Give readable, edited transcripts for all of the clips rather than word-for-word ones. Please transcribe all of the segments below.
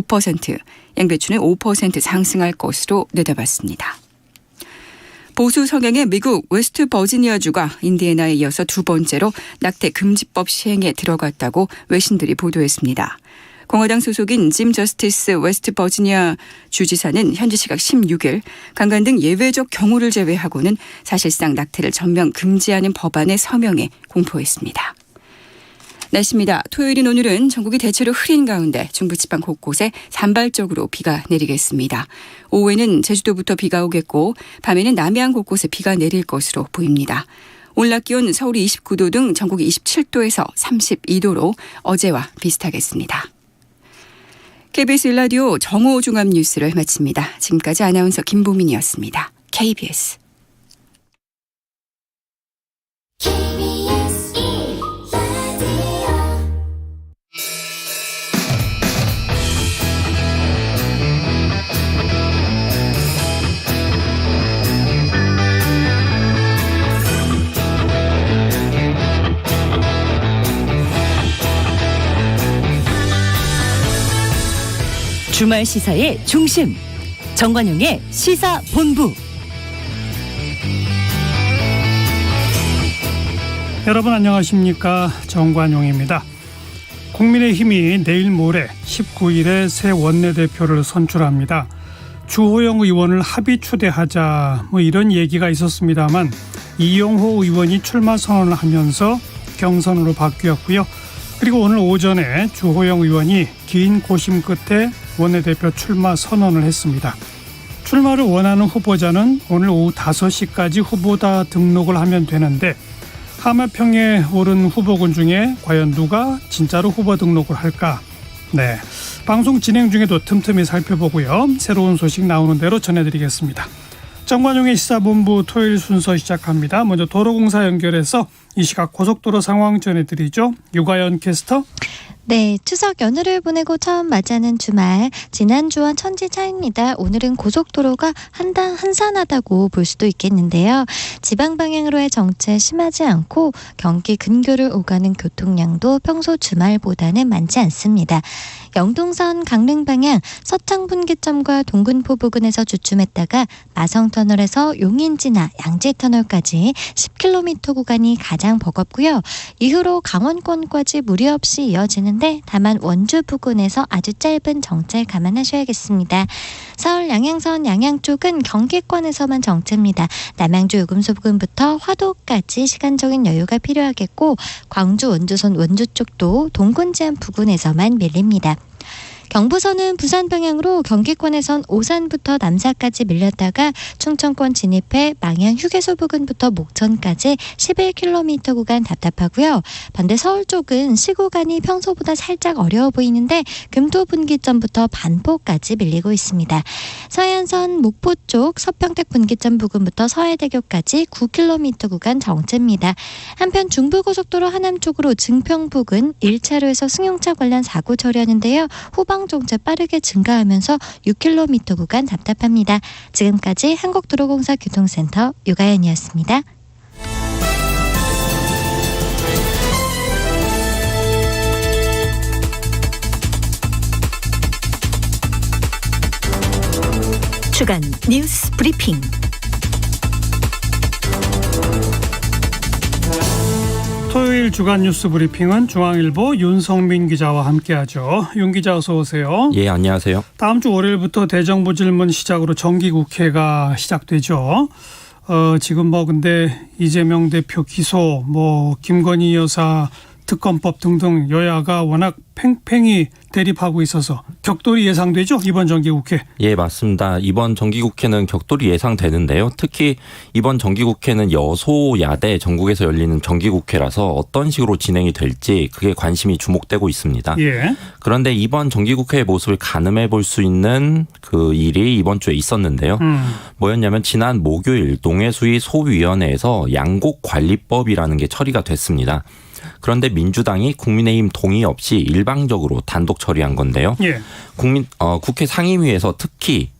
9%, 양배추는 5% 상승할 것으로 내다봤습니다. 보수 성향의 미국 웨스트 버지니아주가 인디애나에 이어서 두 번째로 낙태 금지법 시행에 들어갔다고 외신들이 보도했습니다. 공화당 소속인 짐 저스티스 웨스트 버지니아 주지사는 현지 시각 16일 강간 등 예외적 경우를 제외하고는 사실상 낙태를 전면 금지하는 법안에 서명해 공포했습니다. 날씨입니다. 토요일인 오늘은 전국이 대체로 흐린 가운데 중부지방 곳곳에 산발적으로 비가 내리겠습니다. 오후에는 제주도부터 비가 오겠고 밤에는 남해안 곳곳에 비가 내릴 것으로 보입니다. 오늘 낮 기온 서울이 29도 등 전국이 27도에서 32도로 어제와 비슷하겠습니다. KBS 1라디오 정오 종합뉴스를 마칩니다. 지금까지 아나운서 김보민이었습니다. KBS. 주말 시사의 중심, 정관용의 시사본부. 여러분 안녕하십니까, 정관용입니다. 국민의힘이 내일 모레 19일에 새 원내대표를 선출합니다. 주호영 의원을 합의 추대하자 이런 얘기가 있었습니다만 이용호 의원이 출마 선언을 하면서 경선으로 바뀌었고요. 그리고 오늘 오전에 주호영 의원이 긴 고심 끝에 원내대표 출마 선언을 했습니다. 출마를 원하는 후보자는 오늘 오후 5시까지 후보자 등록을 하면 되는데 하마평에 오른 후보군 중에 과연 누가 진짜로 후보 등록을 할까? 네, 방송 진행 중에도 틈틈이 살펴보고요. 새로운 소식 나오는 대로 전해드리겠습니다. 정관용의 시사본부 토요일 순서 시작합니다. 먼저 도로공사 연결해서 이 시각 고속도로 상황 전해드리죠. 유가연 캐스터. 네, 추석 연휴를 보내고 처음 맞이하는 주말, 지난주와 천지 차이입니다. 오늘은 고속도로가 한산하다고 볼 수도 있겠는데요. 지방 방향으로의 정체 심하지 않고 경기 근교를 오가는 교통량도 평소 주말보다는 많지 않습니다. 영동선 강릉 방향 서창분기점과 동근포 부근에서 주춤했다가 마성터널에서 용인 지나 양재터널까지 10km 구간이 가장 버겁고요. 이후로 강원권까지 무리 없이 이어지는데 다만 원주 부근에서 아주 짧은 정체 감안하셔야겠습니다. 서울 양양선 양양 쪽은 경기권에서만 정체입니다. 남양주 요금소 부근부터 화도까지 시간적인 여유가 필요하겠고 광주 원주선 원주 쪽도 동군제한 부근에서만 밀립니다. 경부선은 부산 방향으로 경기권에선 오산부터 남사까지 밀렸다가 충청권 진입해 망양 휴게소 부근부터 목천까지 11km 구간 답답하고요. 반대 서울 쪽은 시구간이 평소보다 살짝 어려워 보이는데 금토 분기점부터 반포까지 밀리고 있습니다. 서해안선 목포 쪽 서평택 분기점 부근부터 서해대교까지 9km 구간 정체입니다. 한편 중부고속도로 하남 쪽으로 증평 부근 1차로에서 승용차 관련 사고 처리하는데요. 후방 정체 빠르게 증가하면서 6km 구간 답답합니다. 지금까지 한국도로공사 교통센터 유가연이었습니다. 주간 뉴스 브리핑. 토요일 주간 뉴스 브리핑은 중앙일보 윤성민 기자와 함께하죠. 윤 기자 어서 오세요. 예, 안녕하세요. 다음 주 월요일부터 대정부 질문 시작으로 정기국회가 시작되죠. 지금 근데 이재명 대표 기소, 김건희 여사 특검법 등등 여야가 워낙 팽팽히 대립하고 있어서 격돌이 예상되죠, 이번 정기국회. 예, 맞습니다. 이번 정기국회는 격돌이 예상되는데요. 특히 이번 정기국회는 여소야대 전국에서 열리는 정기국회라서 어떤 식으로 진행이 될지 그게 관심이 주목되고 있습니다. 예. 그런데 이번 정기국회의 모습을 가늠해 볼 수 있는 그 일이 이번 주에 있었는데요. 뭐였냐면 지난 목요일 농해수위 소위원회에서 양곡관리법이라는 게 처리가 됐습니다. 그런데 민주당이 국민의힘 동의 없이 일방적으로 단독 처리한 건데요. 예. 국회 상임위에서 특히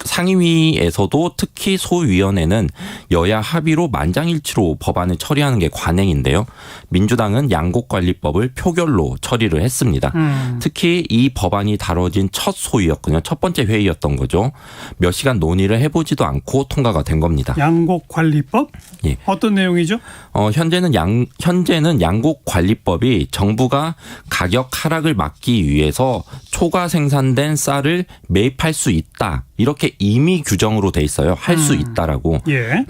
상임위에서도 특히 소위원회는 여야 합의로 만장일치로 법안을 처리하는 게 관행인데요. 민주당은 양곡관리법을 표결로 처리를 했습니다. 특히 이 법안이 다뤄진 첫 소위였거든요. 첫 번째 회의였던 거죠. 몇 시간 논의를 해보지도 않고 통과가 된 겁니다. 양곡관리법? 예. 어떤 내용이죠? 현재는 양곡관리법이 정부가 가격 하락을 막기 위해서 초과 생산된 쌀을 매입할 수 있다. 이렇게 임의 규정으로 돼 있어요. 할 수 있다라고. 예.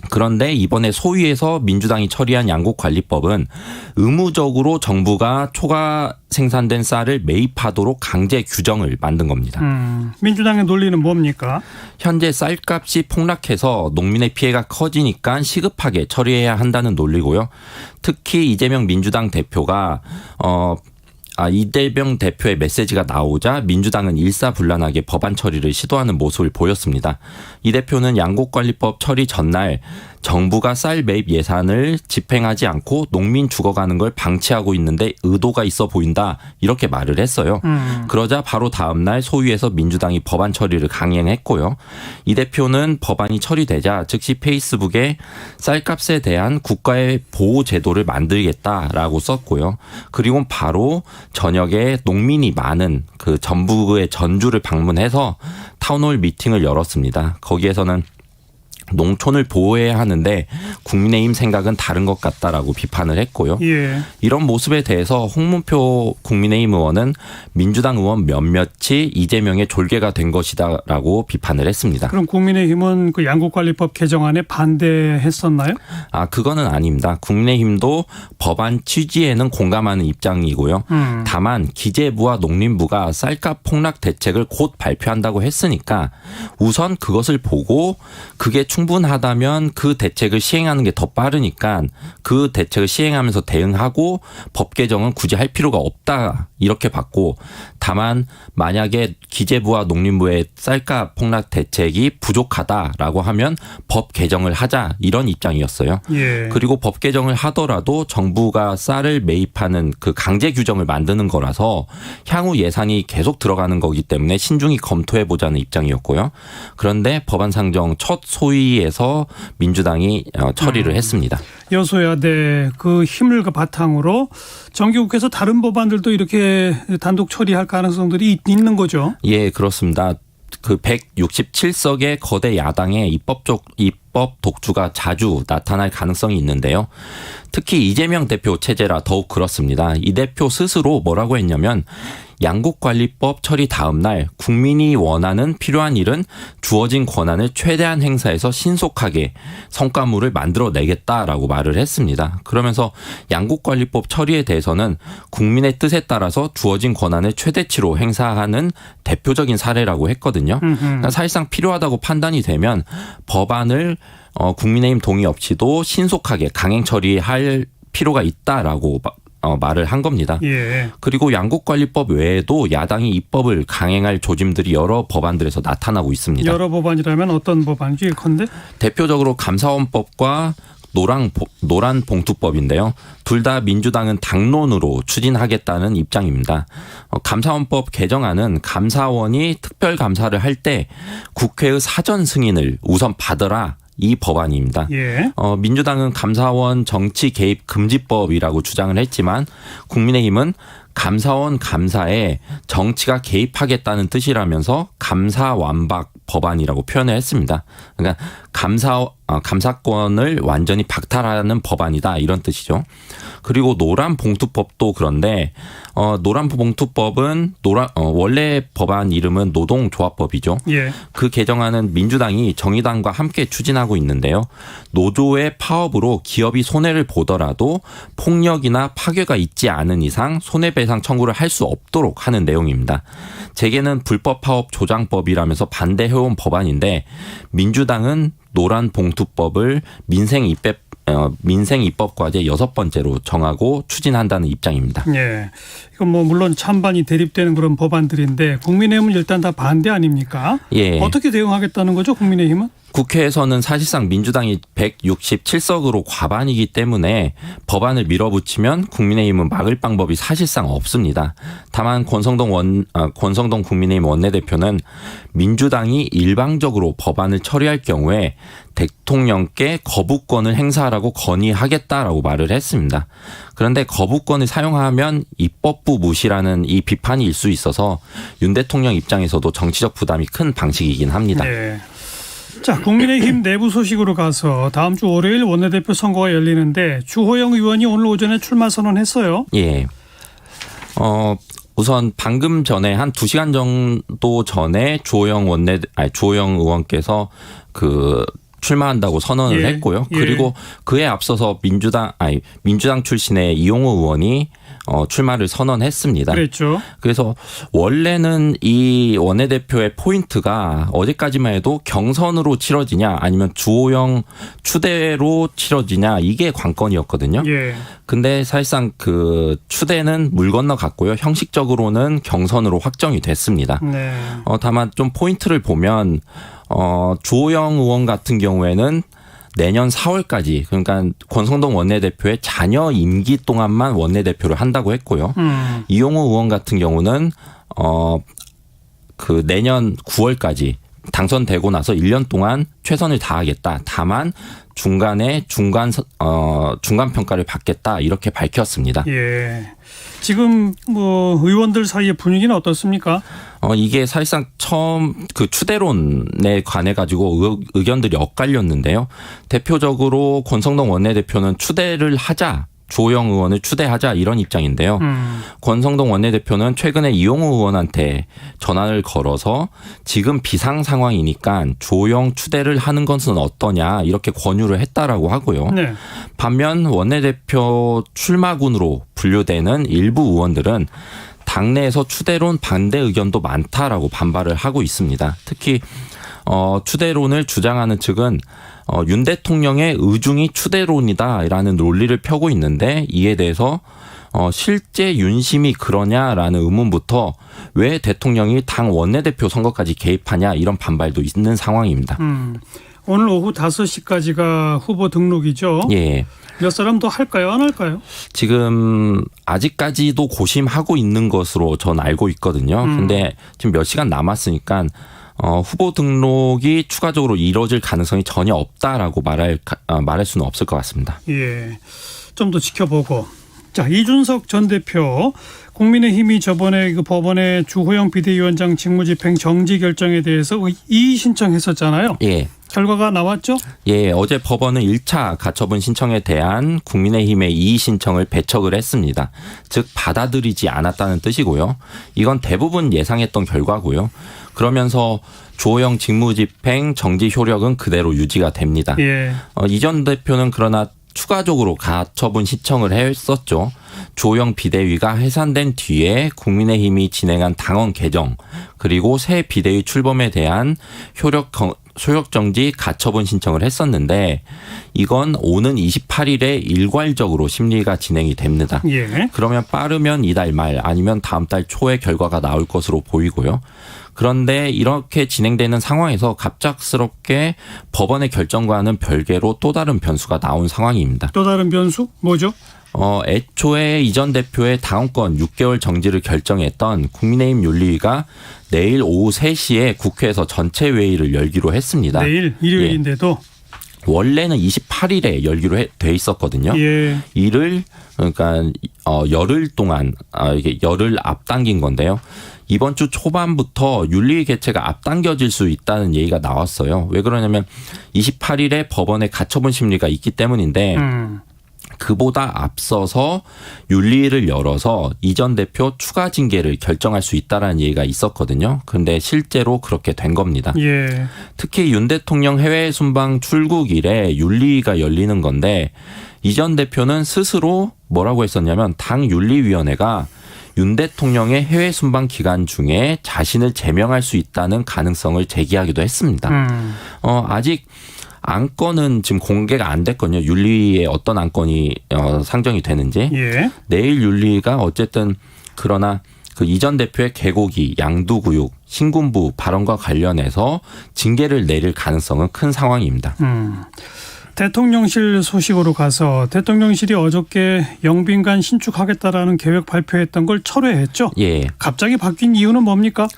그런데 이번에 소위에서 민주당이 처리한 양곡관리법은 의무적으로 정부가 초과 생산된 쌀을 매입하도록 강제 규정을 만든 겁니다. 민주당의 논리는 뭡니까? 현재 쌀값이 폭락해서 농민의 피해가 커지니까 시급하게 처리해야 한다는 논리고요. 특히 이재명 민주당 대표가 이재명 대표의 메시지가 나오자 민주당은 일사불란하게 법안 처리를 시도하는 모습을 보였습니다. 이 대표는 양곡관리법 처리 전날 정부가 쌀 매입 예산을 집행하지 않고 농민 죽어가는 걸 방치하고 있는데 의도가 있어 보인다 이렇게 말을 했어요. 그러자 바로 다음 날 소위에서 민주당이 법안 처리를 강행했고요. 이 대표는 법안이 처리되자 즉시 페이스북에 쌀값에 대한 국가의 보호 제도를 만들겠다라고 썼고요. 그리고 바로 저녁에 농민이 많은 그 전북의 전주를 방문해서 타운홀 미팅을 열었습니다. 거기에서는 농촌을 보호해야 하는데 국민의힘 생각은 다른 것 같다라고 비판을 했고요. 예. 이런 모습에 대해서 홍문표 국민의힘 의원은 민주당 의원 몇몇이 이재명의 졸개가 된 것이다라고 비판을 했습니다. 그럼 국민의힘은 그 양곡관리법 개정안에 반대했었나요? 그거는 아닙니다. 국민의힘도 법안 취지에는 공감하는 입장이고요. 다만 기재부와 농림부가 쌀값 폭락 대책을 곧 발표한다고 했으니까 우선 그것을 보고 그게 충분하다면 그 대책을 시행하는 게 더 빠르니까 그 대책을 시행하면서 대응하고 법 개정은 굳이 할 필요가 없다 이렇게 봤고, 다만 만약에 기재부와 농림부의 쌀값 폭락 대책이 부족하다라고 하면 법 개정을 하자 이런 입장이었어요. 예. 그리고 법 개정을 하더라도 정부가 쌀을 매입하는 그 강제 규정을 만드는 거라서 향후 예산이 계속 들어가는 거기 때문에 신중히 검토해보자는 입장이었고요. 그런데 법안 상정 첫 소위에서 민주당이 처리를 했습니다. 여소야대 그 힘을 바탕으로 정기국회에서 다른 법안들도 이렇게 단독 처리할 가능성들이 있는 거죠. 예, 그렇습니다. 그 167석의 거대 야당의 입법 독주가 자주 나타날 가능성이 있는데요. 특히 이재명 대표 체제라 더욱 그렇습니다. 이 대표 스스로 뭐라고 했냐면 양곡관리법 처리 다음 날 국민이 원하는 필요한 일은 주어진 권한을 최대한 행사해서 신속하게 성과물을 만들어내겠다라고 말을 했습니다. 그러면서 양곡관리법 처리에 대해서는 국민의 뜻에 따라서 주어진 권한을 최대치로 행사하는 대표적인 사례라고 했거든요. 그러니까 사실상 필요하다고 판단이 되면 법안을 국민의힘 동의 없이도 신속하게 강행 처리할 필요가 있다라고 말을 한 겁니다. 예. 그리고 양곡관리법 외에도 야당이 입법을 강행할 조짐들이 여러 법안들에서 나타나고 있습니다. 여러 법안이라면 어떤 법안이지 예컨대? 대표적으로 감사원법과 노란 봉투법인데요. 둘 다 민주당은 당론으로 추진하겠다는 입장입니다. 감사원법 개정안은 감사원이 특별감사를 할 때 국회의 사전 승인을 우선 받으라. 이 법안입니다. 예. 민주당은 감사원 정치 개입 금지법이라고 주장을 했지만 국민의힘은 감사원 감사에 정치가 개입하겠다는 뜻이라면서 감사완박 법안이라고 표현을 했습니다. 그러니까 감사권을 완전히 박탈하는 법안이다 이런 뜻이죠. 그리고 노란봉투법도 그런데 노란봉투법은 원래 법안 이름은 노동조합법이죠. 예. 그 개정안은 민주당이 정의당과 함께 추진하고 있는데요. 노조의 파업으로 기업이 손해를 보더라도 폭력이나 파괴가 있지 않은 이상 손해배상 청구를 할 수 없도록 하는 내용입니다. 재계는 불법 파업 조장법이라면서 반대해온 법안인데 민주당은 노란봉투법을 민생 입법 과제 6번째로 정하고 추진한다는 입장입니다. 예. 이건 물론 찬반이 대립되는 그런 법안들인데 국민의힘은 일단 다 반대 아닙니까? 예. 어떻게 대응하겠다는 거죠, 국민의힘은? 국회에서는 사실상 민주당이 167석으로 과반이기 때문에 법안을 밀어붙이면 국민의힘은 막을 방법이 사실상 없습니다. 다만 권성동 국민의힘 원내대표는 민주당이 일방적으로 법안을 처리할 경우에 대통령께 거부권을 행사하라고 건의하겠다라고 말을 했습니다. 그런데 거부권을 사용하면 입법부 무시라는 이 비판이 일 수 있어서 윤 대통령 입장에서도 정치적 부담이 큰 방식이긴 합니다. 네. 자, 국민의힘 내부 소식으로 가서 다음 주 월요일 원내대표 선거가 열리는데 주호영 의원이 오늘 오전에 출마 선언했어요. 예. 우선 방금 전에 한 2시간 정도 전에 주호영 의원께서 출마한다고 선언을 했고요. 그리고 그에 앞서서 민주당 출신의 이용호 의원이 출마를 선언했습니다. 그랬죠. 그래서 원래는 이 원내대표의 포인트가 어제까지만 해도 경선으로 치러지냐 아니면 주호영 추대로 치러지냐 이게 관건이었거든요. 예. 근데 사실상 그 추대는 물 건너갔고요. 형식적으로는 경선으로 확정이 됐습니다. 네. 다만 좀 포인트를 보면 주호영 의원 같은 경우에는 내년 4월까지 그러니까 권성동 원내대표의 자녀 임기 동안만 원내대표를 한다고 했고요. 이용호 의원 같은 경우는 내년 9월까지 당선되고 나서 1년 동안 최선을 다하겠다. 다만 중간에 중간 평가를 받겠다 이렇게 밝혔습니다. 예. 지금 의원들 사이의 분위기는 어떻습니까? 이게 사실상 처음 추대론에 관해 가지고 의견들이 엇갈렸는데요. 대표적으로 권성동 원내대표는 추대를 하자. 주호영 의원을 추대하자 이런 입장인데요. 권성동 원내대표는 최근에 이용호 의원한테 전화를 걸어서 지금 비상 상황이니까 주호영 추대를 하는 것은 어떠냐 이렇게 권유를 했다라고 하고요. 네. 반면 원내대표 출마군으로 분류되는 일부 의원들은 당내에서 추대론 반대 의견도 많다라고 반발을 하고 있습니다. 특히 추대론을 주장하는 측은 윤 대통령의 의중이 추대론이다라는 논리를 펴고 있는데 이에 대해서 실제 윤심이 그러냐라는 의문부터 왜 대통령이 당 원내대표 선거까지 개입하냐 이런 반발도 있는 상황입니다. 오늘 오후 5시까지가 후보 등록이죠. 예. 몇 사람 더 할까요? 안 할까요? 지금 아직까지도 고심하고 있는 것으로 전 알고 있거든요. 근데 지금 몇 시간 남았으니까 후보 등록이 추가적으로 이루어질 가능성이 전혀 없다라고 말할 수는 없을 것 같습니다. 예, 좀 더 지켜보고. 자, 이준석 전 대표 국민의힘이 저번에 법원에 주호영 비대위원장 직무집행 정지 결정에 대해서 이의 신청했었잖아요. 예. 결과가 나왔죠? 예, 어제 법원은 1차 가처분 신청에 대한 국민의힘의 이의 신청을 배척을 했습니다. 즉 받아들이지 않았다는 뜻이고요. 이건 대부분 예상했던 결과고요. 그러면서 주호영 직무집행 정지 효력은 그대로 유지가 됩니다. 예. 이 전 대표는 그러나 추가적으로 가처분 신청을 했었죠. 주호영 비대위가 해산된 뒤에 국민의힘이 진행한 당원 개정 그리고 새 비대위 출범에 대한 효력정지 가처분 신청을 했었는데 이건 오는 28일에 일괄적으로 심리가 진행이 됩니다. 예. 그러면 빠르면 이달 말 아니면 다음 달 초에 결과가 나올 것으로 보이고요. 그런데 이렇게 진행되는 상황에서 갑작스럽게 법원의 결정과는 별개로 또 다른 변수가 나온 상황입니다. 또 다른 변수? 뭐죠? 애초에 이 전 대표의 당원권 6개월 정지를 결정했던 국민의힘 윤리위가 내일 오후 3시에 국회에서 전체 회의를 열기로 했습니다. 내일 일요일인데도? 예. 원래는 28일에 열기로 돼 있었거든요. 예. 이를 그러니까 열흘 동안 이게 열흘 앞당긴 건데요. 이번 주 초반부터 윤리위 개최가 앞당겨질 수 있다는 얘기가 나왔어요. 왜 그러냐면 28일에 법원의 가처분 심리가 있기 때문인데 그보다 앞서서 윤리위를 열어서 이 전 대표 추가 징계를 결정할 수 있다라는 얘기가 있었거든요. 그런데 실제로 그렇게 된 겁니다. 예. 특히 윤 대통령 해외 순방 출국일에 윤리위가 열리는 건데 이 전 대표는 스스로 뭐라고 했었냐면 당 윤리위원회가 윤 대통령의 해외 순방 기간 중에 자신을 제명할 수 있다는 가능성을 제기하기도 했습니다. 아직 안건은 지금 공개가 안 됐거든요. 윤리위에 어떤 안건이 상정이 되는지. 예. 내일 윤리위가 어쨌든 그러나 그 이 전 대표의 개고기, 양두구육, 신군부 발언과 관련해서 징계를 내릴 가능성은 큰 상황입니다. 대통령실 소식으로 가서 대통령실이 어저께 영빈관 신축하겠다라는 계획 발표했던 걸 철회했죠? 예. 갑자기 바뀐 이유는 뭡니까?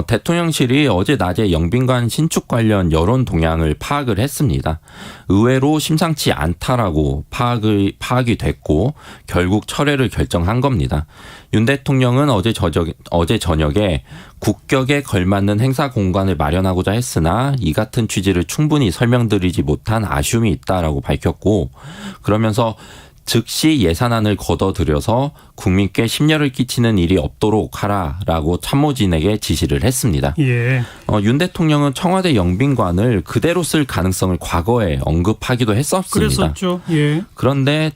대통령실이 어제 낮에 영빈관 신축 관련 여론 동향을 파악을 했습니다. 의외로 심상치 않다라고 파악이 됐고 결국 철회를 결정한 겁니다. 윤 대통령은 어제 저녁에 국격에 걸맞는 행사 공간을 마련하고자 했으나 이 같은 취지를 충분히 설명드리지 못한 아쉬움이 있다라고 밝혔고, 그러면서 즉시 예산안을 걷어들여서 국민께 심려를 끼치는 일이 없도록 하라라고 참모진에게 지시를 했습니다. 예. 윤 대통령은 청와대 영빈관을 그대로 쓸 가능성을 과거에 언급하기도 했었습니다. 그랬었죠. 예. 그런데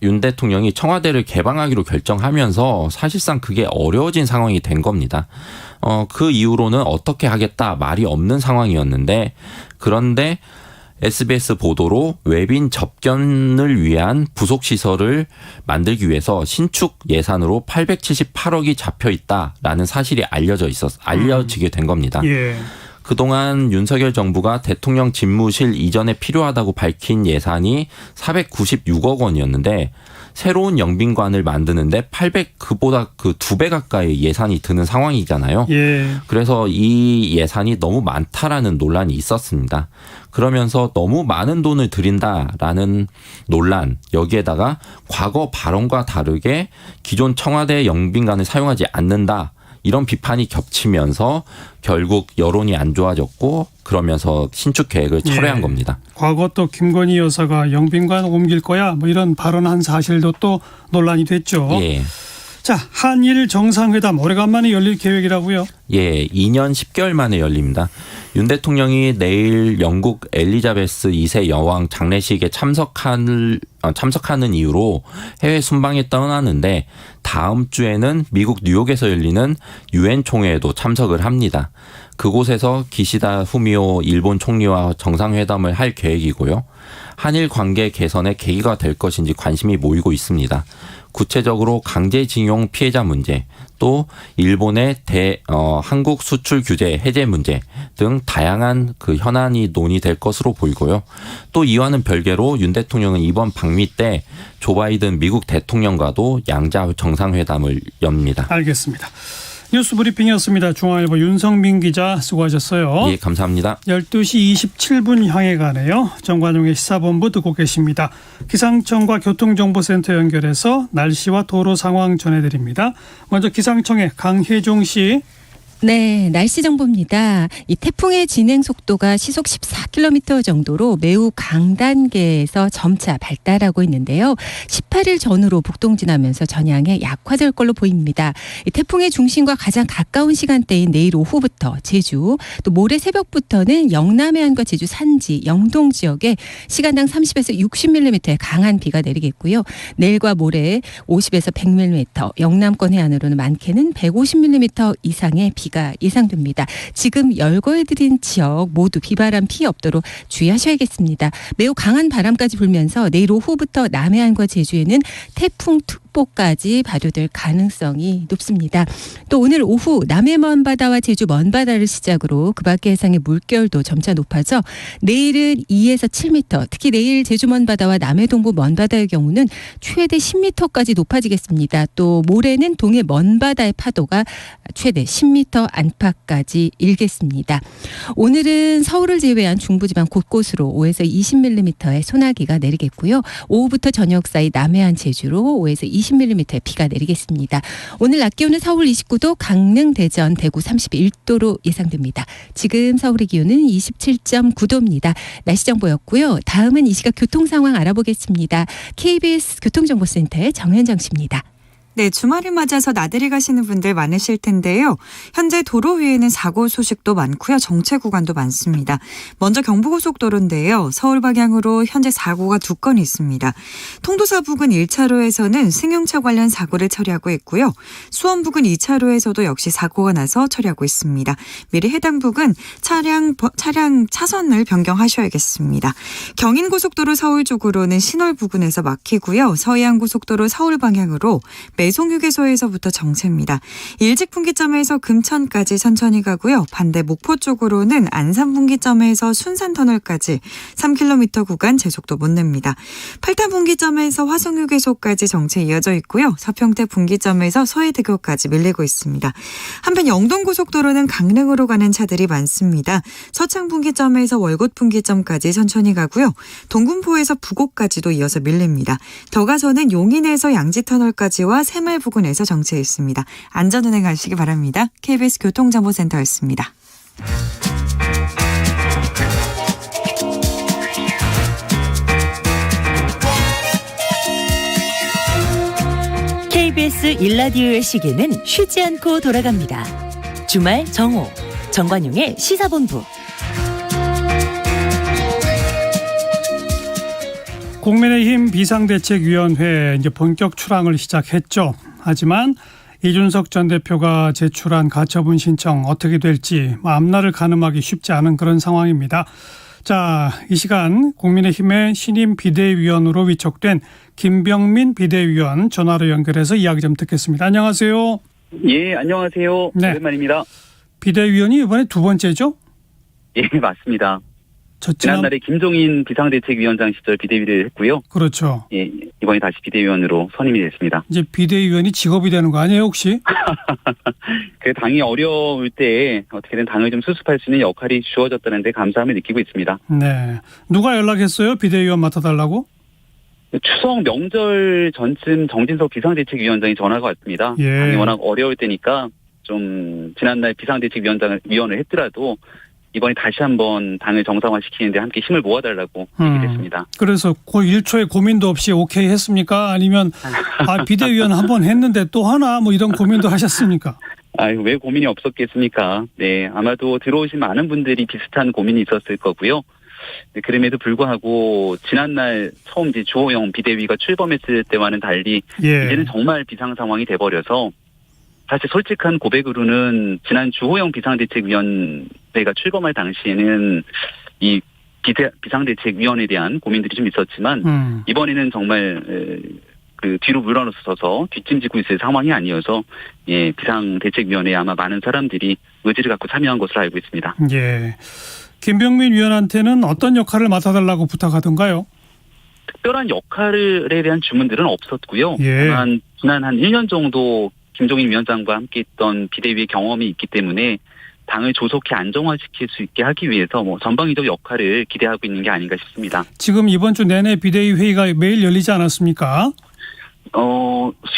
윤 대통령이 청와대를 개방하기로 결정하면서 사실상 그게 어려워진 상황이 된 겁니다. 그 이후로는 어떻게 하겠다 말이 없는 상황이었는데, 그런데 SBS 보도로 외빈 접견을 위한 부속 시설을 만들기 위해서 신축 예산으로 878억이 잡혀 있다라는 사실이 알려지게 된 겁니다. 예. 그동안 윤석열 정부가 대통령 집무실 이전에 필요하다고 밝힌 예산이 496억 원이었는데 새로운 영빈관을 만드는데 그보다 그 2배 가까이 예산이 드는 상황이잖아요. 예. 그래서 이 예산이 너무 많다라는 논란이 있었습니다. 그러면서 너무 많은 돈을 들인다라는 논란, 여기에다가 과거 발언과 다르게 기존 청와대 영빈관을 사용하지 않는다, 이런 비판이 겹치면서 결국 여론이 안 좋아졌고, 그러면서 신축 계획을 철회한 겁니다. 과거 또 김건희 여사가 영빈관 옮길 거야 뭐 이런 발언한 사실도 또 논란이 됐죠. 예. 자, 한일 정상회담 오래간만에 열릴 계획이라고요? 예, 2년 10개월 만에 열립니다. 윤 대통령이 내일 영국 엘리자베스 2세 여왕 장례식에 참석하는 이유로 해외 순방에 떠나는데, 다음 주에는 미국 뉴욕에서 열리는 유엔 총회에도 참석을 합니다. 그곳에서 기시다 후미오 일본 총리와 정상회담을 할 계획이고요. 한일 관계 개선의 계기가 될 것인지 관심이 모이고 있습니다. 구체적으로 강제징용 피해자 문제, 또 일본의 한국 수출 규제 해제 문제 등 다양한 그 현안이 논의될 것으로 보이고요. 또 이와는 별개로 윤 대통령은 이번 방미 때 조 바이든 미국 대통령과도 양자 정상회담을 엽니다. 알겠습니다. 뉴스 브리핑이었습니다. 중앙일보 윤성민 기자 수고하셨어요. 예, 감사합니다. 12시 27분 향해 가네요. 정관용의 시사본부 듣고 계십니다. 기상청과 교통정보센터 연결해서 날씨와 도로 상황 전해드립니다. 먼저 기상청의 강혜종 씨. 네, 날씨 정보입니다. 이 태풍의 진행 속도가 시속 14km 정도로 매우 강단계에서 점차 발달하고 있는데요. 18일 전후로 북동진하면서 전향에 약화될 걸로 보입니다. 이 태풍의 중심과 가장 가까운 시간대인 내일 오후부터 제주, 또 모레 새벽부터는 영남 해안과 제주 산지, 영동 지역에 시간당 30에서 60mm의 강한 비가 내리겠고요. 내일과 모레 50에서 100mm, 영남권 해안으로는 많게는 150mm 이상의 비가 예상됩니다. 지금 열거해드린 지역 모두 비바람 피해 없도록 주의하셔야겠습니다. 매우 강한 바람까지 불면서 내일 오후부터 남해안과 제주에는 태풍특보까지 발효될 가능성이 높습니다. 또 오늘 오후 남해 먼바다와 제주 먼바다를 시작으로 그 밖의 해상의 물결도 점차 높아져 내일은 2에서 7m, 특히 내일 제주 먼바다와 남해 동부 먼바다의 경우는 최대 10m까지 높아지겠습니다. 또 모레는 동해 먼바다의 파도가 최대 10m 안팎까지 일겠습니다. 오늘은 서울을 제외한 중부지방 곳곳으로 5에서 20mm의 소나기가 내리겠고요. 오후부터 저녁 사이 남해안 제주로 5에서 20mm의 비가 내리겠습니다. 오늘 낮 기온은 서울 29도, 강릉, 대전, 대구 31도로 예상됩니다. 지금 서울의 기온은 27.9도입니다. 날씨 정보였고요. 다음은 이 시각 교통 상황 알아보겠습니다. KBS 교통정보센터의 정현정 씨입니다. 네, 주말을 맞아서 나들이 가시는 분들 많으실 텐데요. 현재 도로 위에는 사고 소식도 많고요. 정체 구간도 많습니다. 먼저 경부고속도로인데요. 서울 방향으로 현재 사고가 2건 있습니다. 통도사 부근 1차로에서는 승용차 관련 사고를 처리하고 있고요. 수원 부근 2차로에서도 역시 사고가 나서 처리하고 있습니다. 미리 해당 부근 차량 차선을 변경하셔야겠습니다. 경인고속도로 서울 쪽으로는 신월 부근에서 막히고요. 서해안고속도로 서울 방향으로 매송휴게소에서부터 정체입니다. 일직분기점에서 금천까지 천천히 가고요. 반대 목포 쪽으로는 안산분기점에서 순산터널까지 3km 구간 제속도 못 냅니다. 8탄 분기점에서 화성휴게소까지 정체 이어져 있고요. 서평택 분기점에서 서해대교까지 밀리고 있습니다. 한편 영동고속도로는 강릉으로 가는 차들이 많습니다. 서창 분기점에서 월곶 분기점까지 천천히 가고요. 동군포에서 부곡까지도 이어서 밀립니다. 더 가서는 용인에서 양지터널까지와 새마을 부근에서 정체 있습니다. 안전운행하시기 바랍니다. KBS 교통정보센터였습니다. KBS 1라디오의 시계는 쉬지 않고 돌아갑니다. 주말 정오, 정관용의 시사본부. 국민의힘 비상대책위원회 이제 본격 출항을 시작했죠. 하지만 이준석 전 대표가 제출한 가처분 신청 어떻게 될지 앞날을 가늠하기 쉽지 않은 그런 상황입니다. 자, 이 시간 국민의힘의 신임 비대위원으로 위촉된 김병민 비대위원 전화로 연결해서 이야기 좀 듣겠습니다. 안녕하세요. 예, 안녕하세요. 네. 오랜만입니다. 비대위원이 이번에 두 번째죠? 예, 맞습니다. 지난날에 김종인 비상대책위원장 시절 비대위를 했고요. 그렇죠. 예, 이번에 다시 비대위원으로 선임이 됐습니다. 이제 비대위원이 직업이 되는 거 아니에요, 혹시? 그 당이 어려울 때 어떻게든 당을 좀 수습할 수 있는 역할이 주어졌다는 데 감사함을 느끼고 있습니다. 네. 누가 연락했어요? 비대위원 맡아달라고? 추석 명절 전쯤 정진석 비상대책위원장이 전화가 왔습니다. 예. 당이 워낙 어려울 때니까 좀 지난날 비상대책위원을 했더라도 이번에 다시 한번 당을 정상화시키는데 함께 힘을 모아달라고 얘기했습니다. 그래서 그 1초의 고민도 없이 오케이 했습니까? 아니면 비대위원 한번 했는데 또 하나 뭐 이런 고민도 하셨습니까? 왜 고민이 없었겠습니까? 네, 아마도 들어오신 많은 분들이 비슷한 고민이 있었을 거고요. 네, 그럼에도 불구하고 지난날 처음 이제 주호영 비대위가 출범했을 때와는 달리 예. 이제는 정말 비상 상황이 돼버려서 사실 솔직한 고백으로는 지난 주호영 비상대책위원회가 출범할 당시에는 이 비상대책위원회에 대한 고민들이 좀 있었지만 이번에는 정말 그 뒤로 물러서서 뒷짐지고 있을 상황이 아니어서 예, 비상대책위원회에 아마 많은 사람들이 의지를 갖고 참여한 것으로 알고 있습니다. 예. 김병민 위원한테는 어떤 역할을 맡아달라고 부탁하던가요? 특별한 역할에 대한 주문들은 없었고요. 예. 다만 지난 한 1년 정도 김종인 위원장과 함께 있던 비대위의 경험이 있기 때문에 당을 조속히 안정화시킬 수 있게 하기 위해서 전방위적 역할을 기대하고 있는 게 아닌가 싶습니다. 지금 이번 주 내내 비대위 회의가 매일 열리지 않았습니까?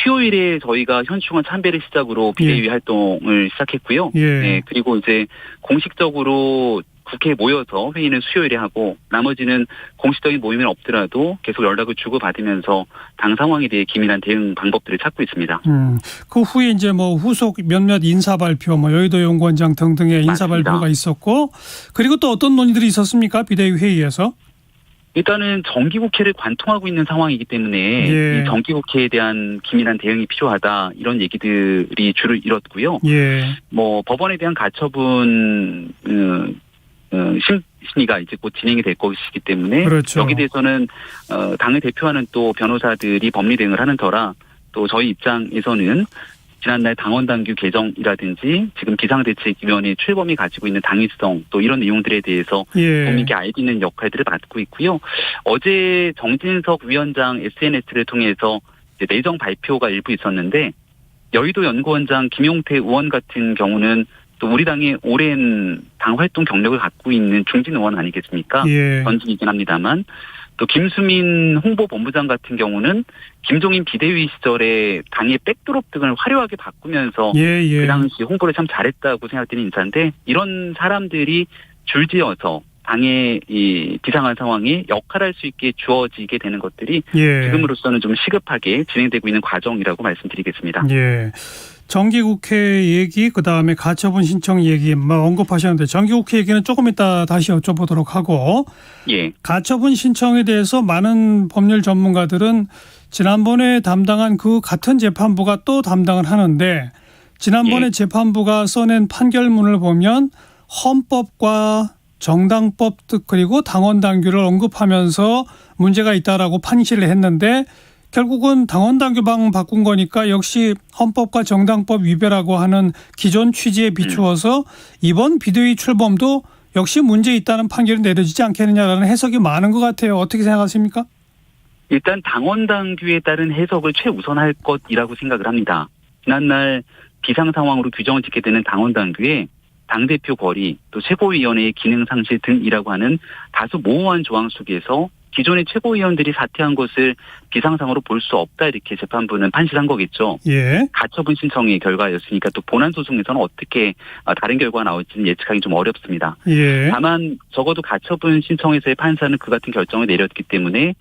수요일에 저희가 현충원 참배를 시작으로 비대위 활동을 시작했고요. 예. 네, 그리고 이제 공식적으로 국회에 모여서 회의는 수요일에 하고 나머지는 공식적인 모임은 없더라도 계속 연락을 주고받으면서 당 상황에 대해 기민한 대응 방법들을 찾고 있습니다. 그 후에 이제 후속 몇몇 인사 발표, 여의도 연구원장 등등의 인사 맞습니다. 발표가 있었고, 그리고 또 어떤 논의들이 있었습니까? 비대위 회의에서? 일단은 정기국회를 관통하고 있는 상황이기 때문에 예. 이 정기국회에 대한 기민한 대응이 필요하다 이런 얘기들이 주를 이뤘고요. 예. 법원에 대한 가처분 심의가 이제 곧 진행이 될 것이기 때문에 그렇죠. 여기 대해서는 당을 대표하는 또 변호사들이 법리 대응을 하는 터라 또 저희 입장에서는 지난날 당원당규 개정이라든지 지금 비상대책위원회 출범이 가지고 있는 당위성 또 이런 내용들에 대해서 예. 국민께 알리는 역할들을 맡고 있고요. 어제 정진석 위원장 SNS를 통해서 이제 내정 발표가 일부 있었는데 여의도 연구원장 김용태 의원 같은 경우는 또 우리 당의 오랜 당 활동 경력을 갖고 있는 중진 의원 아니겠습니까? 예. 전직이긴 합니다만 또 김수민 홍보본부장 같은 경우는 김종인 비대위 시절에 당의 백드롭 등을 화려하게 바꾸면서 예. 그 당시 홍보를 참 잘했다고 생각되는 인사인데 이런 사람들이 줄지어서 당의 이 비상한 상황에 역할할 수 있게 주어지게 되는 것들이 예. 지금으로서는 좀 시급하게 진행되고 있는 과정이라고 말씀드리겠습니다. 예. 정기국회 얘기, 그다음에 가처분 신청 얘기 언급하셨는데 정기국회 얘기는 조금 이따 다시 여쭤보도록 하고 예. 가처분 신청에 대해서 많은 법률 전문가들은 지난번에 담당한 그 같은 재판부가 또 담당을 하는데 지난번에 예. 재판부가 써낸 판결문을 보면 헌법과 정당법 그리고 당원당규를 언급하면서 문제가 있다라고 판시를 했는데 결국은 당원 당규방 바꾼 거니까 역시 헌법과 정당법 위배라고 하는 기존 취지에 비추어서 이번 비대위 출범도 역시 문제 있다는 판결이 내려지지 않겠느냐라는 해석이 많은 것 같아요. 어떻게 생각하십니까? 일단 당원 당규에 따른 해석을 최우선할 것이라고 생각을 합니다. 지난날 비상 상황으로 규정을 짓게 되는 당원 당규에 당대표 거리, 또 최고위원회의 기능 상실 등이라고 하는 다소 모호한 조항 속에서 기존의 최고위원들이 사퇴한 것을 비상상으로 볼 수 없다 이렇게 재판부는 판시한 거겠죠. 예. 가처분 신청의 결과였으니까 또 본안 소송에서는 어떻게 다른 결과가 나올지는 예측하기 좀 어렵습니다. 예. 다만 적어도 가처분 신청에서의 판사는 그 같은 결정을 내렸기 때문에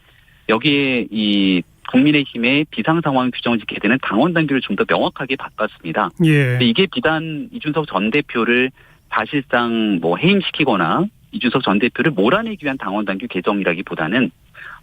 여기에 이 국민의힘의 비상상황 규정을 짓게 되는 당원 당규를 좀 더 명확하게 바꿨습니다. 예. 이게 비단 이준석 전 대표를 사실상 뭐 해임시키거나 이준석 전 대표를 몰아내기 위한 당원 당규 개정이라기보다는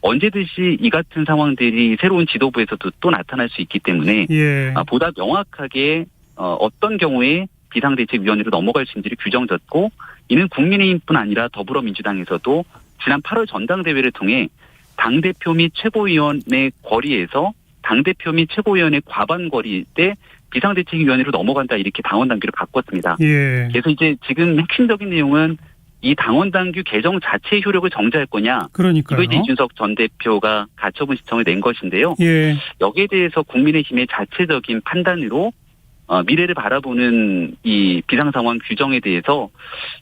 언제든지 이 같은 상황들이 새로운 지도부에서도 또 나타날 수 있기 때문에 예. 보다 명확하게 어떤 경우에 비상대책위원회로 넘어갈 수 있는지를 규정졌고 이는 국민의힘뿐 아니라 더불어민주당에서도 지난 8월 전당대회를 통해 당대표 및 최고위원의 거리에서 당대표 및 최고위원의 과반 거리 때 비상대책위원회로 넘어간다 이렇게 당원 당규를 바꿨습니다. 예. 그래서 이제 지금 핵심적인 내용은 이 당원 당규 개정 자체의 효력을 정지할 거냐. 그러니까요. 이거 이제 이준석 전 대표가 가처분 신청을 낸 것인데요. 예. 여기에 대해서 국민의힘의 자체적인 판단으로 미래를 바라보는 이 비상상황 규정에 대해서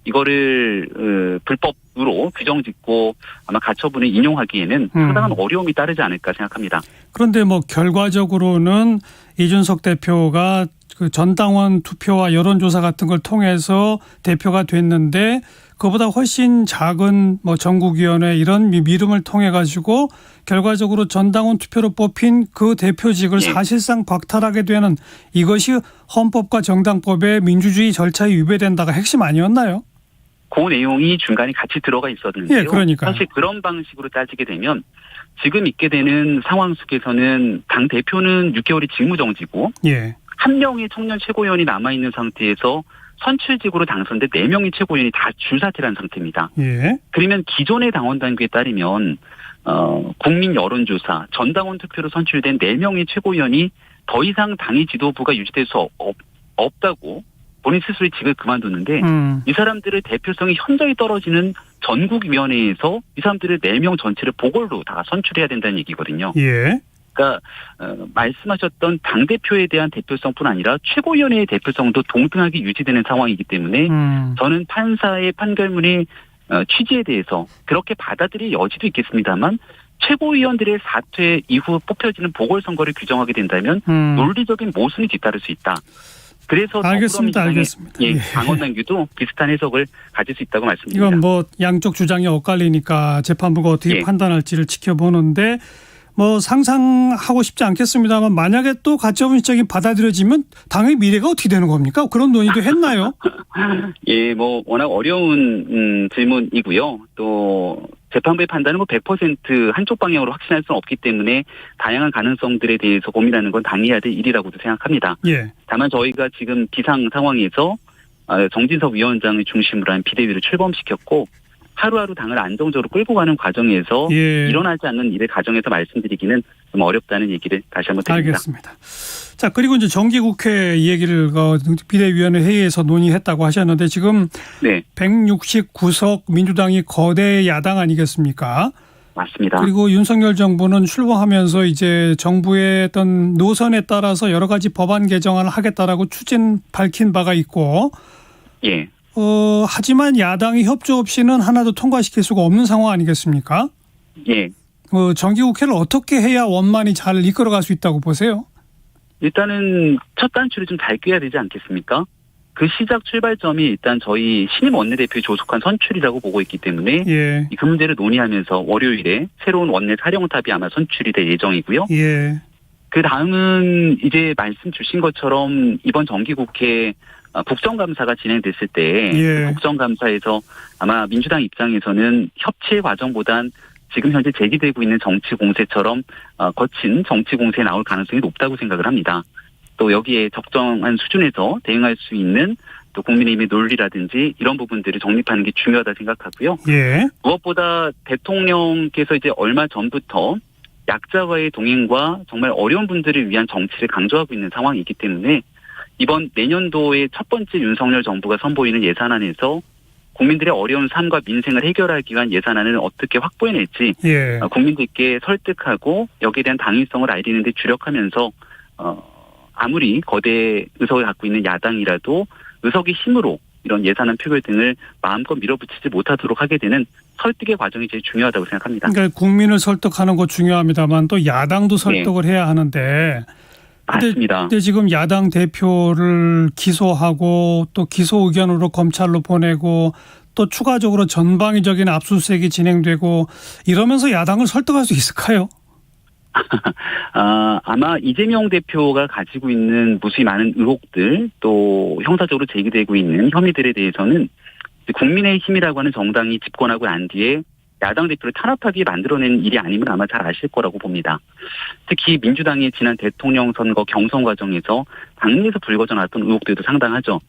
이거를 불법으로 규정짓고 아마 가처분을 인용하기에는 상당한 어려움이 따르지 않을까 생각합니다. 그런데 뭐 결과적으로는 이준석 대표가 그 전당원 투표와 여론조사 같은 걸 통해서 대표가 됐는데 그보다 훨씬 작은 뭐 전국위원회 이런 미름을 통해 가지고 결과적으로 전당원 투표로 뽑힌 그 대표직을 네. 사실상 박탈하게 되는 이것이 헌법과 정당법의 민주주의 절차에 위배된다가 핵심 아니었나요? 그 내용이 중간에 같이 들어가 있었는데요. 예, 그러니까요. 사실 그런 방식으로 따지게 되면 지금 있게 되는 상황 속에서는 당 대표는 6개월이 직무정지고 예. 한 명의 청년 최고위원이 남아있는 상태에서 선출직으로 당선된 4명의 최고위원이 다 줄사퇴한 상태입니다. 예. 그러면 기존의 당원 당규에 따르면 국민 여론조사, 전당원 투표로 선출된 4명의 최고위원이 더 이상 당의 지도부가 유지될 수 없다고 본인 스스로의 직을 그만뒀는데 이 사람들의 대표성이 현저히 떨어지는 전국위원회에서 이 사람들의 4명 전체를 보궐로 다 선출해야 된다는 얘기거든요. 예. 그러니까 말씀하셨던 당대표에 대한 대표성뿐 아니라 최고위원회의 대표성도 동등하게 유지되는 상황이기 때문에 저는 판사의 판결문의 취지에 대해서 그렇게 받아들일 여지도 있겠습니다만 최고위원들의 사퇴 이후 뽑혀지는 보궐선거를 규정하게 된다면 논리적인 모순이 뒤따를 수 있다. 그래서 알겠습니다. 알겠습니다. 예, 당원 당규도 비슷한 해석을 가질 수 있다고 말씀드립니다. 이건 뭐 양쪽 주장이 엇갈리니까 재판부가 어떻게 예. 판단할지를 지켜보는데 뭐 상상하고 싶지 않겠습니다만 만약에 또 가처분 신청이 받아들여지면 당의 미래가 어떻게 되는 겁니까? 그런 논의도 했나요? 예, 뭐 워낙 어려운 질문이고요. 또 재판부의 판단은 뭐 100% 한쪽 방향으로 확신할 수는 없기 때문에 다양한 가능성들에 대해서 고민하는 건 당해야 될 일이라고도 생각합니다. 예. 다만 저희가 지금 비상 상황에서 정진석 위원장을 중심으로 한 비대위를 출범시켰고 하루하루 당을 안정적으로 끌고 가는 과정에서 예. 일어나지 않는 일의 과정에서 말씀드리기는 좀 어렵다는 얘기를 다시 한번 드립니다. 알겠습니다. 자, 그리고 이제 정기국회 이 얘기를 비대위원회 회의에서 논의했다고 하셨는데 지금 네, 169석 민주당이 거대 야당 아니겠습니까? 맞습니다. 그리고 윤석열 정부는 출범하면서 이제 정부의 어떤 노선에 따라서 여러 가지 법안 개정안을 하겠다라고 추진 밝힌 바가 있고 예. 하지만 야당이 협조 없이는 하나도 통과시킬 수가 없는 상황 아니겠습니까? 예. 정기국회를 어떻게 해야 원만히 잘 이끌어갈 수 있다고 보세요? 일단은 첫 단추를 좀 잘 꿰야 되지 않겠습니까? 그 시작 출발점이 일단 저희 신임 원내대표의 조속한 선출이라고 보고 있기 때문에 예. 그 문제를 논의하면서 월요일에 새로운 원내 사령탑이 아마 선출이 될 예정이고요. 예. 그 다음은 이제 말씀 주신 것처럼 이번 정기국회 국정감사가 진행됐을 때 예. 국정감사에서 아마 민주당 입장에서는 협치의 과정보단 지금 현재 제기되고 있는 정치 공세처럼 거친 정치 공세에 나올 가능성이 높다고 생각을 합니다. 또 여기에 적정한 수준에서 대응할 수 있는 또 국민의힘의 논리라든지 이런 부분들을 정립하는 게 중요하다 생각하고요. 예. 무엇보다 대통령께서 이제 얼마 전부터 약자와의 동행과 정말 어려운 분들을 위한 정치를 강조하고 있는 상황이기 때문에 이번 내년도의 첫 번째 윤석열 정부가 선보이는 예산안에서 국민들의 어려운 삶과 민생을 해결하기 위한 예산안을 어떻게 확보해낼지 예. 국민들께 설득하고 여기에 대한 당위성을 알리는 데 주력하면서 아무리 거대 의석을 갖고 있는 야당이라도 의석의 힘으로 이런 예산안 표결 등을 마음껏 밀어붙이지 못하도록 하게 되는 설득의 과정이 제일 중요하다고 생각합니다. 그러니까 국민을 설득하는 거 중요합니다만 또 야당도 설득을 해야 하는데 맞습니다. 근데 지금 야당 대표를 기소하고 또 기소 의견으로 검찰로 보내고 또 추가적으로 전방위적인 압수수색이 진행되고 이러면서 야당을 설득할 수 있을까요? 아마 이재명 대표가 가지고 있는 무수히 많은 의혹들 또 형사적으로 제기되고 있는 혐의들에 대해서는 국민의힘이라고 하는 정당이 집권하고 난 뒤에 야당 대표를 탄압하게 만들어낸 일이 아니면 아마 잘 아실 거라고 봅니다. 특히 민주당의 지난 대통령 선거 경선 과정에서 당내에서 불거져 나왔던 의혹들도 상당하죠.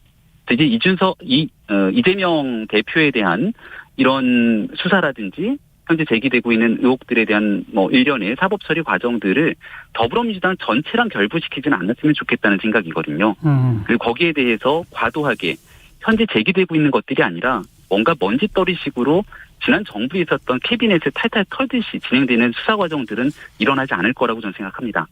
이제 이재명 대표에 대한 이런 수사라든지 현재 제기되고 있는 의혹들에 대한 일련의 사법 처리 과정들을 더불어민주당 전체랑 결부시키지는 않았으면 좋겠다는 생각이거든요. 그리고 거기에 대해서 과도하게 현재 제기되고 있는 것들이 아니라 뭔가 먼지떨이식으로 지난 정부에 있었던 캐비넷을 탈탈 털듯이 진행되는 수사 과정들은 일어나지 않을 거라고 저는 생각합니다.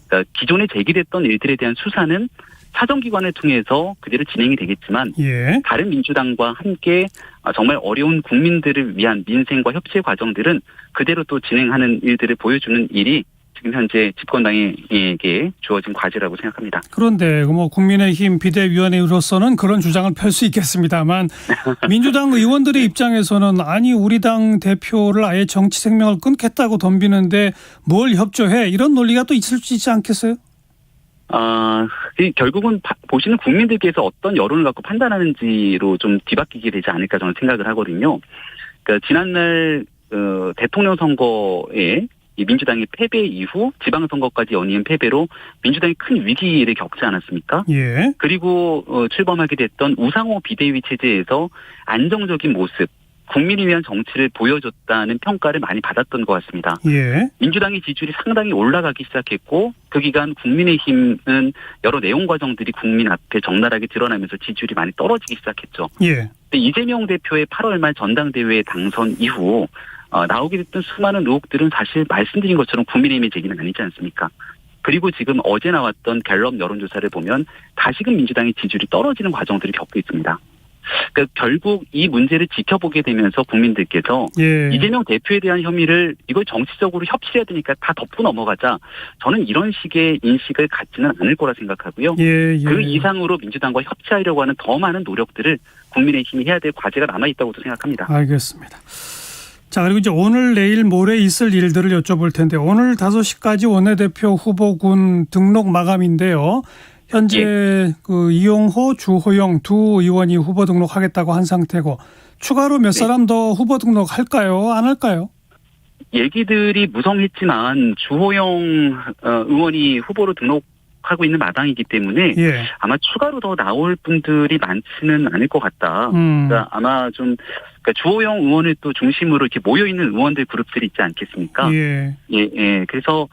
그러니까 기존에 제기됐던 일들에 대한 수사는 사정기관을 통해서 그대로 진행이 되겠지만 예. 다른 민주당과 함께 정말 어려운 국민들을 위한 민생과 협치의 과정들은 그대로 또 진행하는 일들을 보여주는 일이 지금 현재 집권당에게 주어진 과제라고 생각합니다. 그런데 국민의힘 비대위원회로서는 그런 주장을 펼 수 있겠습니다만 민주당 의원들의 입장에서는 아니 우리 당 대표를 아예 정치 생명을 끊겠다고 덤비는데 뭘 협조해 이런 논리가 또 있을 수 있지 않겠어요? 결국은 보시는 국민들께서 어떤 여론을 갖고 판단하는지로 좀 뒤바뀌게 되지 않을까 저는 생각을 하거든요. 그러니까 지난날 대통령 선거에 이 민주당의 패배 이후 지방선거까지 연이은 패배로 민주당이 큰 위기를 겪지 않았습니까? 예. 그리고 출범하게 됐던 우상호 비대위 체제에서 안정적인 모습, 국민을 위한 정치를 보여줬다는 평가를 많이 받았던 것 같습니다. 예. 민주당의 지지율이 상당히 올라가기 시작했고 그 기간 국민의힘은 여러 내용 과정들이 국민 앞에 적나라하게 드러나면서 지지율이 많이 떨어지기 시작했죠. 예. 근데 이재명 대표의 8월 말 전당대회 당선 이후 나오게 됐던 수많은 의혹들은 사실 말씀드린 것처럼 국민의힘의 제기는 아니지 않습니까? 그리고 지금 어제 나왔던 갤럽 여론조사를 보면 다시금 민주당의 지지율이 떨어지는 과정들을 겪고 있습니다. 그러니까 결국 이 문제를 지켜보게 되면서 국민들께서 예. 이재명 대표에 대한 혐의를 이걸 정치적으로 협치해야 되니까 다 덮고 넘어가자. 저는 이런 식의 인식을 갖지는 않을 거라 생각하고요. 예. 그 이상으로 민주당과 협치하려고 하는 더 많은 노력들을 국민의힘이 해야 될 과제가 남아있다고도 생각합니다. 알겠습니다. 자, 그리고 이제 오늘 내일 모레 있을 일들을 여쭤볼 텐데 오늘 5시까지 원내대표 후보군 등록 마감인데요. 현재 그 이용호, 주호영 두 의원이 후보 등록하겠다고 한 상태고 추가로 몇 사람 더 후보 등록할까요? 안 할까요? 얘기들이 무성했지만 주호영 의원이 후보로 등록하고 있는 마당이기 때문에 예. 아마 추가로 더 나올 분들이 많지는 않을 것 같다. 그러니까 아마 좀 그러니까 주호영 의원을 또 중심으로 이렇게 모여 있는 의원들 그룹들이 있지 않겠습니까? 예. 예. 그래서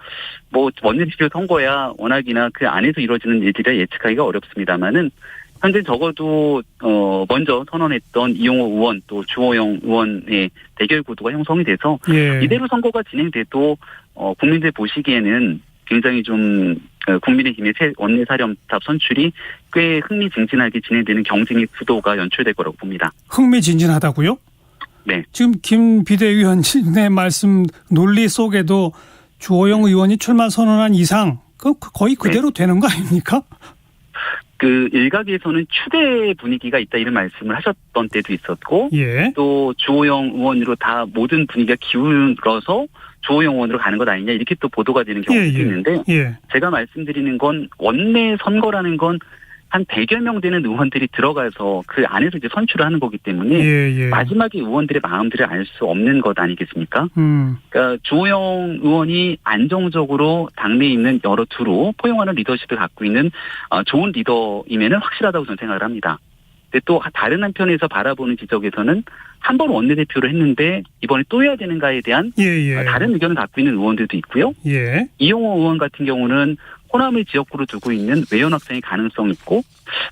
원내대표 선거야 워낙이나 그 안에서 이루어지는 일들이 예측하기가 어렵습니다만은 현재 적어도 먼저 선언했던 이용호 의원 또 주호영 의원의 대결 구도가 형성이 돼서 예. 이대로 선거가 진행돼도 국민들 보시기에는 굉장히 좀 국민의힘의 새 원내사령탑 선출이 꽤 흥미진진하게 진행되는 경쟁의 구도가 연출될 거라고 봅니다. 흥미진진하다고요? 네. 지금 김 비대위원님의 말씀 논리 속에도 주호영 의원이 출마 선언한 이상 거의 그대로 되는 거 아닙니까? 그 일각에서는 추대 분위기가 있다 이런 말씀을 하셨던 때도 있었고 예. 또 주호영 의원으로 다 모든 분위기가 기울어서 주호영 의원으로 가는 것 아니냐 이렇게 또 보도가 되는 경우도 있는데 제가 말씀드리는 건 원내 선거라는 건 한 100여 명 되는 의원들이 들어가서 그 안에서 이제 선출을 하는 거기 때문에 마지막에 의원들의 마음들을 알 수 없는 것 아니겠습니까? 그러니까 주호영 의원이 안정적으로 당내에 있는 여러 두루 포용하는 리더십을 갖고 있는 좋은 리더임에는 확실하다고 저는 생각을 합니다. 근데 또 다른 한편에서 바라보는 지적에서는 한 번 원내대표를 했는데 이번에 또 해야 되는가에 대한 다른 의견을 갖고 있는 의원들도 있고요. 이용호 의원 같은 경우는 호남을 지역구로 두고 있는 외연 확장의 가능성이 있고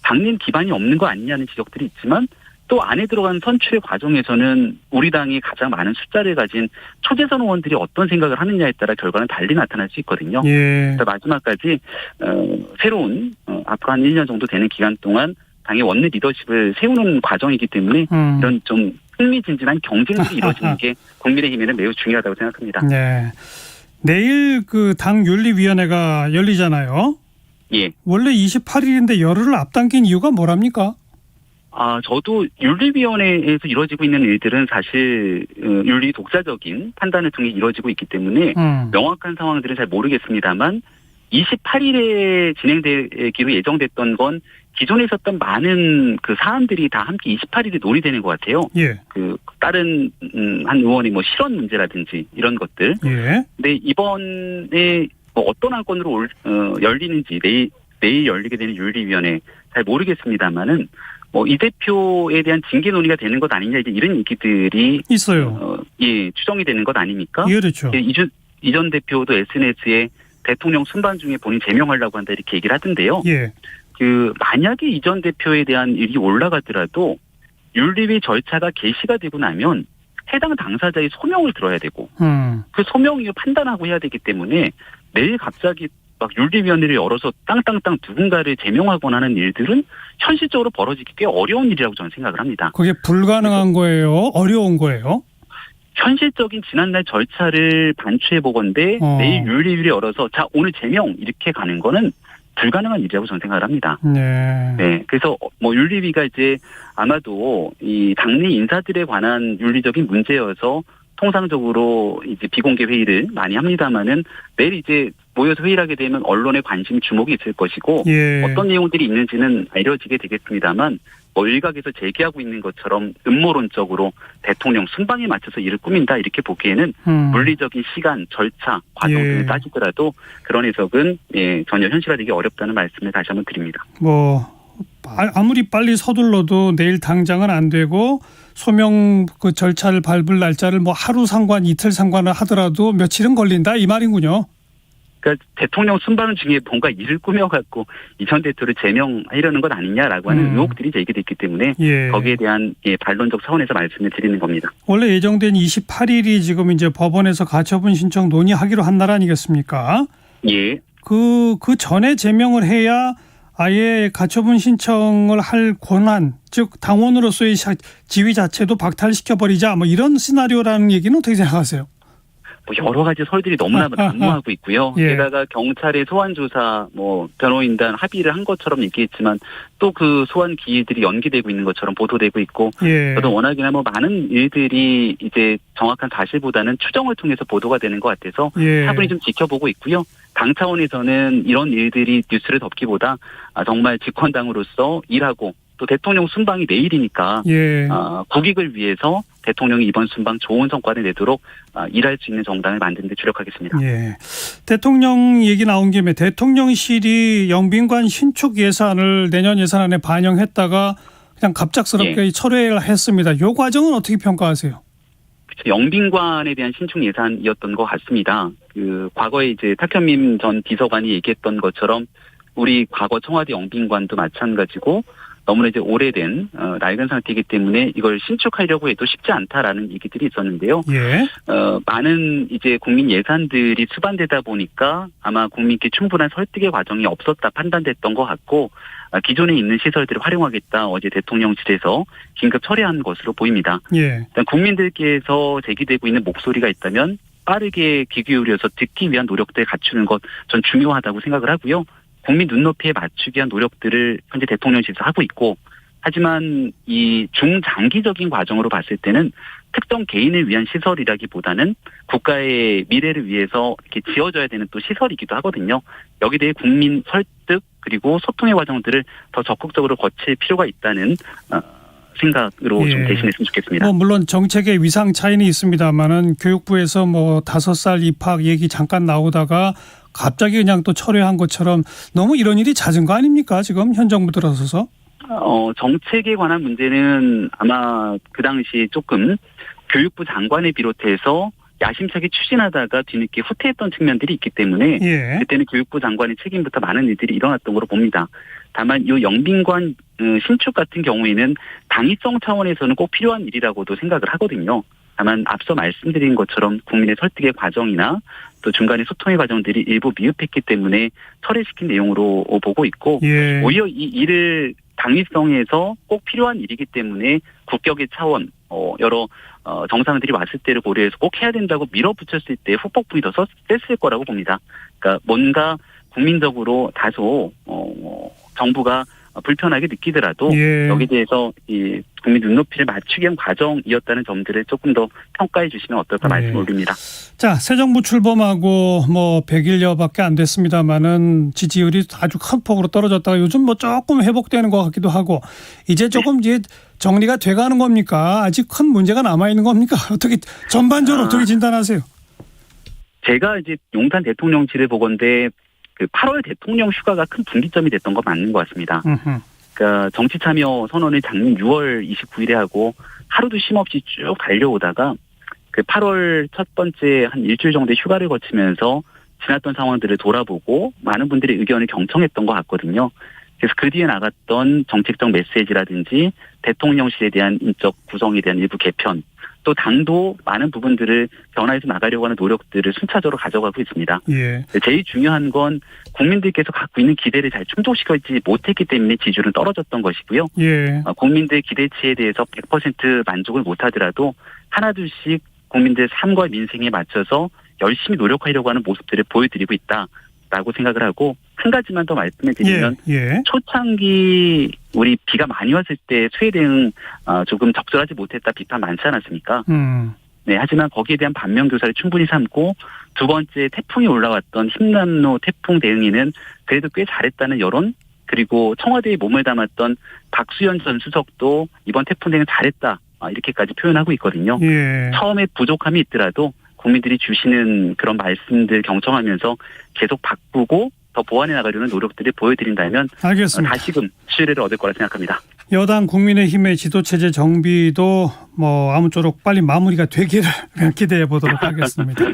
당내 기반이 없는 거 아니냐는 지적들이 있지만 또 안에 들어간 선출의 과정에서는 우리 당이 가장 많은 숫자를 가진 초재선 의원들이 어떤 생각을 하느냐에 따라 결과는 달리 나타날 수 있거든요. 그래서 마지막까지 새로운 앞으로 한 1년 정도 되는 기간 동안 당의 원내 리더십을 세우는 과정이기 때문에 이런 좀 흥미진진한 경쟁들이 이루어지는 게 국민의힘에는 매우 중요하다고 생각합니다. 네. 내일 그 당 윤리위원회가 열리잖아요. 예. 원래 28일인데 열흘을 앞당긴 이유가 뭐랍니까? 저도 윤리위원회에서 이루어지고 있는 일들은 사실 윤리 독자적인 판단을 통해 이루어지고 있기 때문에 명확한 상황들은 잘 모르겠습니다만 28일에 진행되기로 예정됐던 건 기존에 있었던 많은 그 사안들이 다 함께 28일에 논의되는 것 같아요. 그 다른 한 의원의 뭐 실언 문제라든지 이런 것들. 근데 이번에 뭐 어떤 안건으로 열리는지 내일 열리게 되는 윤리위원회 잘 모르겠습니다만은 뭐 이 대표에 대한 징계 논의가 되는 것 아니냐 이제 이런 얘기들이 있어요. 추정이 되는 것 아닙니까? 그렇죠. 이 전 대표도 SNS에 대통령 순방 중에 본인 제명하려고 한다 이렇게 얘기를 하던데요. 그 만약에 이 전 대표에 대한 일이 올라가더라도 윤리위 절차가 개시가 되고 나면 해당 당사자의 소명을 들어야 되고 그 소명 이후 판단하고 해야 되기 때문에 내일 갑자기 막 윤리위원회를 열어서 땅땅땅 누군가를 제명하거나 하는 일들은 현실적으로 벌어지기 꽤 어려운 일이라고 저는 생각을 합니다. 그게 불가능한 거예요? 어려운 거예요? 현실적인 지난날 절차를 반추해 보건데 내일 윤리위를 열어서 자 오늘 제명 이렇게 가는 거는 불가능한 일이라고 저는 생각을 합니다. 네. 그래서 뭐 윤리위가 이제 아마도 이 당내 인사들에 관한 윤리적인 문제여서 통상적으로 이제 비공개 회의를 많이 합니다만은 내일 이제 모여서 회의를 하게 되면 언론의 관심 주목이 있을 것이고 어떤 내용들이 있는지는 알려지게 되겠습니다만 뭐 일각에서 제기하고 있는 것처럼 음모론적으로 대통령 순방에 맞춰서 일을 꾸민다 이렇게 보기에는 물리적인 시간, 절차, 과정 등을 따지더라도 그런 해석은 전혀 현실화되기 어렵다는 말씀을 다시 한번 드립니다. 뭐 아무리 빨리 서둘러도 내일 당장은 안 되고 소명 그 절차를 밟을 날짜를 뭐 하루 상관, 이틀 상관을 하더라도 며칠은 걸린다 이 말이군요. 그러니까 대통령 순방 중에 뭔가 일을 꾸며갖고 이 전 대표를 제명하려는 것 아니냐라고 하는 의혹들이 제기됐기 때문에 거기에 대한 반론적 차원에서 말씀을 드리는 겁니다. 원래 예정된 28일이 지금 이제 법원에서 가처분 신청 논의하기로 한 날 아니겠습니까? 그 전에 제명을 해야 아예 가처분 신청을 할 권한, 즉 당원으로서의 지위 자체도 박탈시켜버리자 뭐 이런 시나리오라는 얘기는 어떻게 생각하세요? 뭐 여러 가지 설들이 너무나 난무하고 있고요. 게다가 경찰의 소환 조사, 뭐 변호인단 합의를 한 것처럼 얘기했지만 또 그 소환 기일들이 연기되고 있는 것처럼 보도되고 있고, 저도 워낙이나 뭐 많은 일들이 이제 정확한 사실보다는 추정을 통해서 보도가 되는 것 같아서 차분히 좀 지켜보고 있고요. 당 차원에서는 이런 일들이 뉴스를 덮기보다 정말 집권당으로서 일하고 또 대통령 순방이 내일이니까 국익을 위해서 대통령이 이번 순방 좋은 성과를 내도록 일할 수 있는 정당을 만드는 데 주력하겠습니다. 대통령 얘기 나온 김에 대통령실이 영빈관 신축 예산을 내년 예산안에 반영했다가 그냥 갑작스럽게 철회를 했습니다. 이 과정은 어떻게 평가하세요? 영빈관에 대한 신축 예산이었던 것 같습니다. 그 과거에 이제 탁현민 전 비서관이 얘기했던 것처럼 우리 과거 청와대 영빈관도 마찬가지고 너무나 이제 오래된 낡은 상태이기 때문에 이걸 신축하려고 해도 쉽지 않다라는 얘기들이 있었는데요. 많은 이제 국민 예산들이 수반되다 보니까 아마 국민께 충분한 설득의 과정이 없었다 판단됐던 것 같고 기존에 있는 시설들을 활용하겠다 어제 대통령실에서 긴급 철회한 것으로 보입니다. 일단 국민들께서 제기되고 있는 목소리가 있다면 빠르게 귀 기울여서 듣기 위한 노력들을 갖추는 것 전 중요하다고 생각을 하고요. 국민 눈높이에 맞추기 위한 노력들을 현재 대통령실에서 하고 있고 하지만 이 중장기적인 과정으로 봤을 때는 특정 개인을 위한 시설이라기보다는 국가의 미래를 위해서 이렇게 지어져야 되는 또 시설이기도 하거든요. 여기에 대해 국민 설득 그리고 소통의 과정들을 더 적극적으로 거칠 필요가 있다는 생각으로 좀 대신했으면 좋겠습니다. 뭐 물론 정책의 위상 차이는 있습니다만은 교육부에서 뭐 5살 입학 얘기 잠깐 나오다가 갑자기 그냥 또 철회한 것처럼 너무 이런 일이 잦은 거 아닙니까? 지금 현 정부 들어서서. 정책에 관한 문제는 아마 그 당시 조금 교육부 장관을 비롯해서 야심차게 추진하다가 뒤늦게 후퇴했던 측면들이 있기 때문에 예. 그때는 교육부 장관의 책임부터 많은 일들이 일어났던 걸로 봅니다. 다만 이 영빈관 신축 같은 경우에는 당위성 차원에서는 꼭 필요한 일이라고도 생각을 하거든요. 다만 앞서 말씀드린 것처럼 국민의 설득의 과정이나 또 중간에 소통의 과정들이 일부 미흡했기 때문에 철회시킨 내용으로 보고 있고 예. 오히려 이 일을 당위성에서 꼭 필요한 일이기 때문에 국격의 차원 여러 정상들이 왔을 때를 고려해서 꼭 해야 된다고 밀어붙였을 때 후폭풍이 더 셌을 거라고 봅니다. 그러니까 뭔가 국민적으로 다소 정부가 불편하게 느끼더라도 예. 여기에 대해서 이 국민 눈높이를 맞추기 위한 과정이었다는 점들을 조금 더 평가해 주시면 어떨까 말씀 올립니다. 자, 새 정부 출범하고 100일여밖에 안 됐습니다만은 지지율이 아주 큰 폭으로 떨어졌다가 요즘 조금 회복되는 것 같기도 하고 이제 조금 이제 정리가 돼가는 겁니까? 아직 큰 문제가 남아 있는 겁니까? 어떻게 전반적으로 어떻게 진단하세요? 제가 이제 용산 대통령실을 보건데 그 8월 대통령 휴가가 큰 분기점이 됐던 거 맞는 것 같습니다. 그러니까 정치 참여 선언을 작년 6월 29일에 하고 하루도 쉼 없이 쭉 달려오다가 그 8월 첫 번째 한 일주일 정도의 휴가를 거치면서 지났던 상황들을 돌아보고 많은 분들의 의견을 경청했던 것 같거든요. 그래서 그 뒤에 나갔던 정책적 메시지라든지 대통령실에 대한 인적 구성에 대한 일부 개편, 또 당도 많은 부분들을 변화해서 나가려고 하는 노력들을 순차적으로 가져가고 있습니다. 예. 제일 중요한 건 국민들께서 갖고 있는 기대를 잘 충족시키지 못했기 때문에 지지율은 떨어졌던 것이고요. 예. 국민들 기대치에 대해서 100% 만족을 못하더라도 하나둘씩 국민들 삶과 민생에 맞춰서 열심히 노력하려고 하는 모습들을 보여드리고 있다라고 생각을 하고 한 가지만 더 말씀을 드리면 예. 초창기 우리 비가 많이 왔을 때 수해 대응 조금 적절하지 못했다 비판 많지 않았습니까? 네, 하지만 거기에 대한 반면 교사를 충분히 삼고 두 번째 태풍이 올라왔던 흰남노 태풍 대응에는 그래도 꽤 잘했다는 여론 그리고 청와대에 몸을 담았던 박수현 전 수석도 이번 태풍 대응 잘했다 이렇게까지 표현하고 있거든요. 예. 처음에 부족함이 있더라도 국민들이 주시는 그런 말씀들 경청하면서 계속 바꾸고 더 보완해 나가려는 노력들을 보여드린다면 알겠습니다. 다시금 신뢰를 얻을 거라 생각합니다. 여당 국민의힘의 지도체제 정비도 아무쪼록 빨리 마무리가 되기를 기대해 보도록 하겠습니다.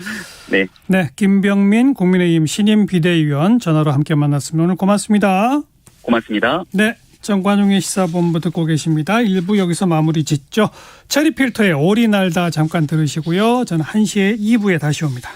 네. 네, 김병민 국민의힘 신임 비대위원 전화로 함께 만났습니다. 오늘 고맙습니다. 고맙습니다. 네, 정관용의 시사본부 듣고 계십니다. 1부 여기서 마무리 짓죠. 체리필터의 오리 날다 잠깐 들으시고요. 저는 1시에 2부에 다시 옵니다.